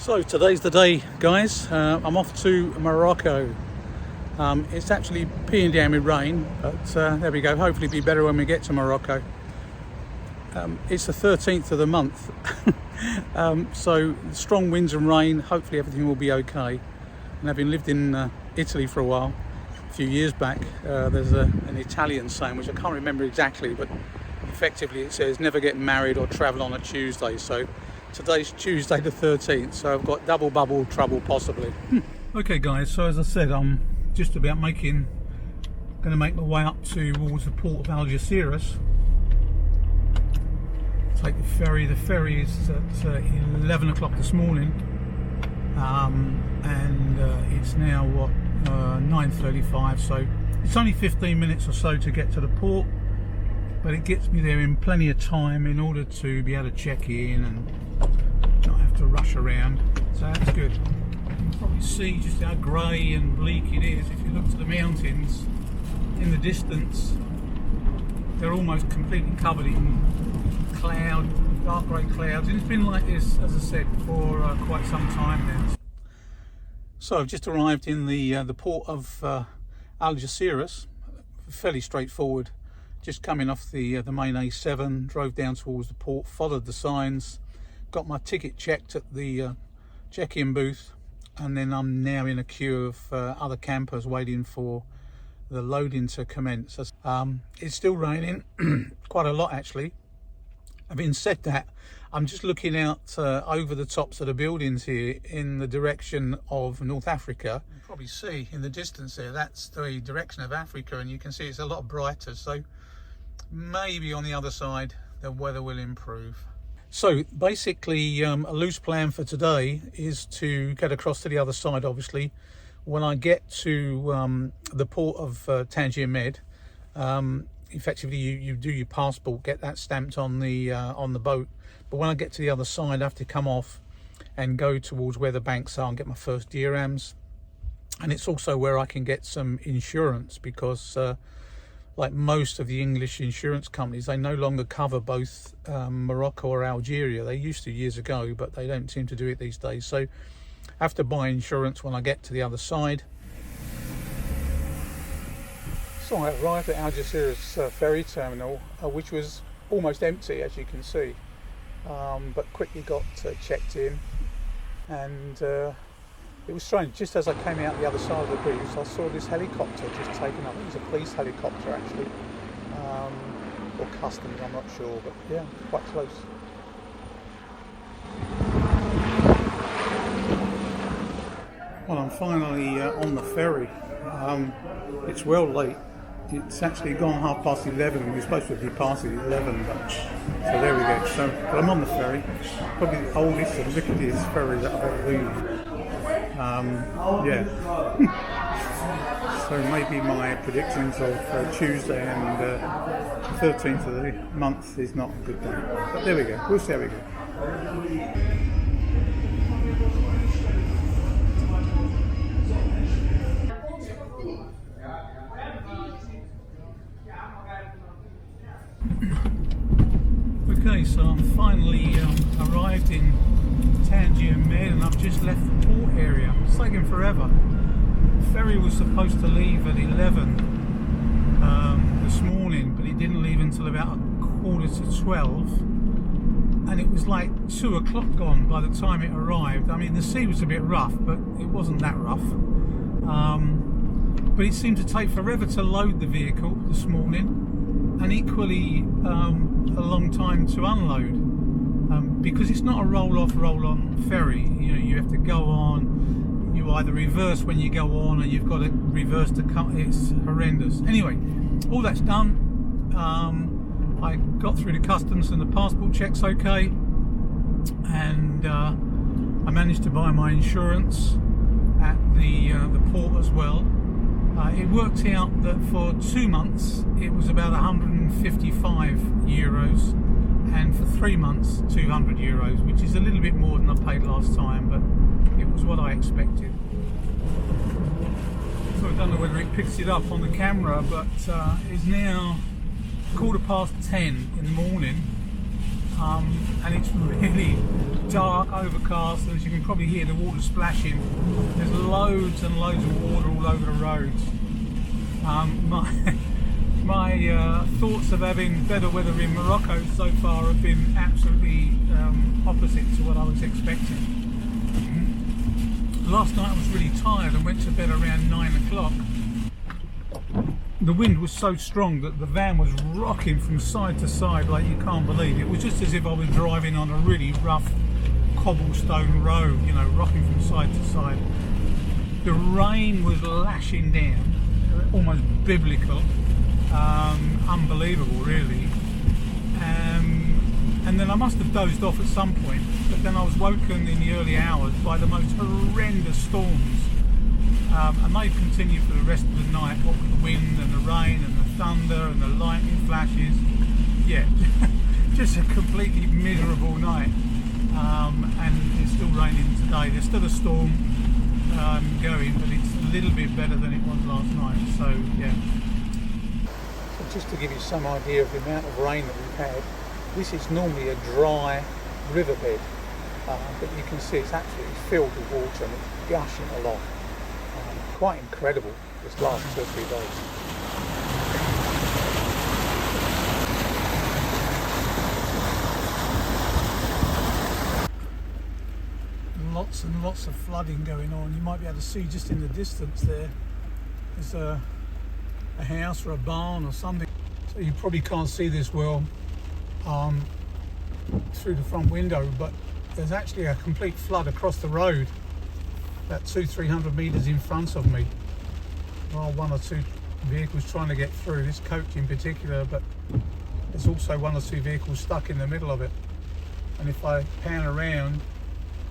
So today's the day, guys. I'm off to Morocco. It's actually peeing down with rain, but there we go. Hopefully it'll be better when we get to Morocco. It's the 13th of the month, so strong winds and rain. Hopefully everything will be okay. And having lived in Italy for a while, a few years back, there's an Italian saying, which I can't remember exactly, but effectively it says never get married or travel on a Tuesday. So today's Tuesday the 13th, so I've got double bubble trouble possibly. Okay guys, so as I said, I'm just about going to make my way up towards the port of Algeciras. Take the ferry. The ferry is at 11 o'clock this morning, and it's now what, 9:35, so it's only 15 minutes or so to get to the port, but it gets me there in plenty of time in order to be able to check in and not have to rush around, so that's good. You can probably see just how grey and bleak it is. If you look to the mountains in the distance, they're almost completely covered in cloud, dark grey clouds, and it's been like this, as I said, for quite some time now. So I've just arrived in the port of Algeciras. Fairly straightforward. Just coming off the main A7, drove down towards the port, followed the signs, got my ticket checked at the check-in booth, and then I'm now in a queue of other campers waiting for the loading to commence. It's still raining, quite a lot actually. Having said that, I'm just looking out over the tops of the buildings here in the direction of North Africa. You can probably see in the distance there, that's the direction of Africa, and you can see it's a lot brighter, so maybe on the other side the weather will improve. So basically a loose plan for today is to get across to the other side. Obviously when I get to the port of Tangier Med, effectively you do your passport, get that stamped on the boat, but when I get to the other side I have to come off and go towards where the banks are and get my first dirhams. And it's also where I can get some insurance, because like most of the English insurance companies, they no longer cover both Morocco or Algeria. They used to years ago, but they don't seem to do it these days, so I have to buy insurance when I get to the other side. So I arrived at Algeciras ferry terminal, which was almost empty, as you can see, but quickly got checked in, and it was strange. Just as I came out the other side of the bridge, I saw this helicopter just taken up. It was a police helicopter actually, or customs, I'm not sure, but yeah, quite close. Well, I'm finally on the ferry. It's well late. It's actually gone 11:30. We're supposed to be passing at 11, but so there we go. So, but I'm on the ferry. Probably the oldest and ricketiest ferry that I've ever been. Yeah. So maybe my predictions of Tuesday and 13th of the month is not a good day. But there we go. We'll see how we go. Okay, so I'm finally arrived in Tangier Med, and I've just left the port area. It's taken forever. The ferry was supposed to leave at 11 this morning, but it didn't leave until about 11:45, and it was like 2 o'clock gone by the time it arrived. I mean, the sea was a bit rough, but it wasn't that rough. But it seemed to take forever to load the vehicle this morning, and equally a long time to unload, because it's not a roll-off, roll-on ferry. You know, you have to go on, you either reverse when you go on, or you've got to reverse to come. It's horrendous. Anyway, all that's done. I got through the customs and the passport check's okay, and I managed to buy my insurance at the port as well. It worked out that for 2 months it was about 155 euros, and for 3 months 200 euros, which is a little bit more than I paid last time, but it was what I expected. So I don't know whether it picks it up on the camera, but it's now 10:15 in the morning, and it's really dark, overcast, and as you can probably hear the water splashing. There's loads and loads of water all over the roads. My thoughts of having better weather in Morocco so far have been absolutely opposite to what I was expecting. Last night I was really tired and went to bed around 9 o'clock. The wind was so strong that the van was rocking from side to side like you can't believe. It was just as if I was driving on a really rough cobblestone road, you know, rocking from side to side. The rain was lashing down, almost biblical, unbelievable really. And then I must have dozed off at some point, but then I was woken in the early hours by the most horrendous storms. And they've continued for the rest of the night, what with the wind and the rain and the thunder and the lightning flashes. Yeah, just a completely miserable night. And it's still raining today. There's still a storm going, but it's a little bit better than it was last night. So yeah. So just to give you some idea of the amount of rain that we've had, this is normally a dry riverbed, but you can see it's absolutely filled with water and it's gushing along. Quite incredible this last 2 or 3 days. Lots and lots of flooding going on. You might be able to see just in the distance there's a house or a barn or something. So you probably can't see this well through the front window, but there's actually a complete flood across the road. About 200-300 metres in front of me. There are 1 or 2 vehicles trying to get through, this coach in particular, but there's also 1 or 2 vehicles stuck in the middle of it. And if I pan around,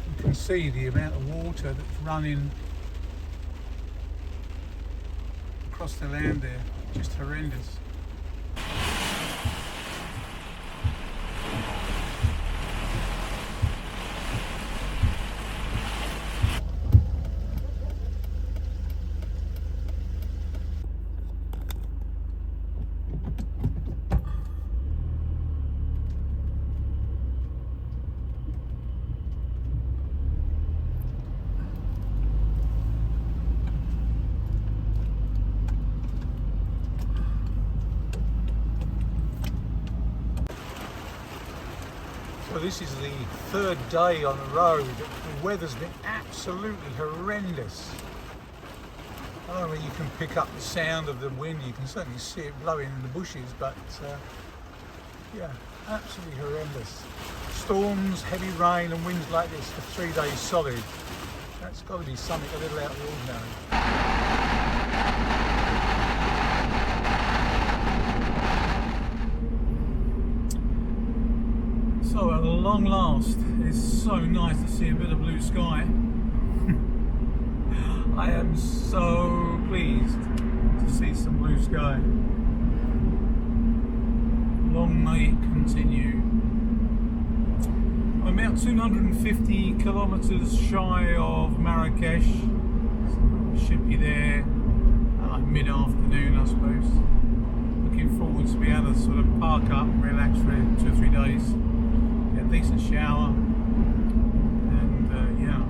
you can see the amount of water that's running across the land there. Just horrendous. So this is the 3rd day on the road. The weather's been absolutely horrendous. I don't know whether you can pick up the sound of the wind. You can certainly see it blowing in the bushes, but yeah, absolutely horrendous. Storms, heavy rain and winds like this for 3 days solid. That's got to be something a little out of the ordinary. So at long last, it's so nice to see a bit of blue sky. I am so pleased to see some blue sky. Long may it continue. I'm about 250 kilometres shy of Marrakech. Should be there like mid-afternoon, I suppose. Looking forward to be able to sort of park up and relax for 2 or 3 days. Get a decent shower, and yeah,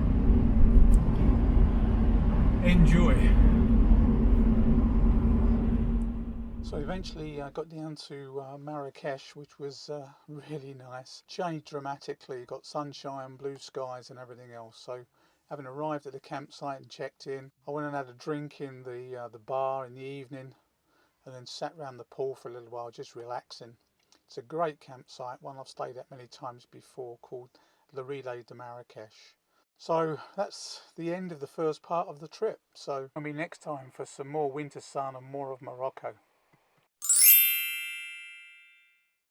enjoy. So eventually I got down to Marrakech, which was really nice. Changed dramatically, got sunshine, blue skies and everything else. So having arrived at the campsite and checked in, I went and had a drink in the bar in the evening, and then sat round the pool for a little while just relaxing. It's a great campsite, one I've stayed at many times before, called Le Relais de Marrakech. So that's the end of the first part of the trip. So I'll be next time for some more winter sun and more of Morocco.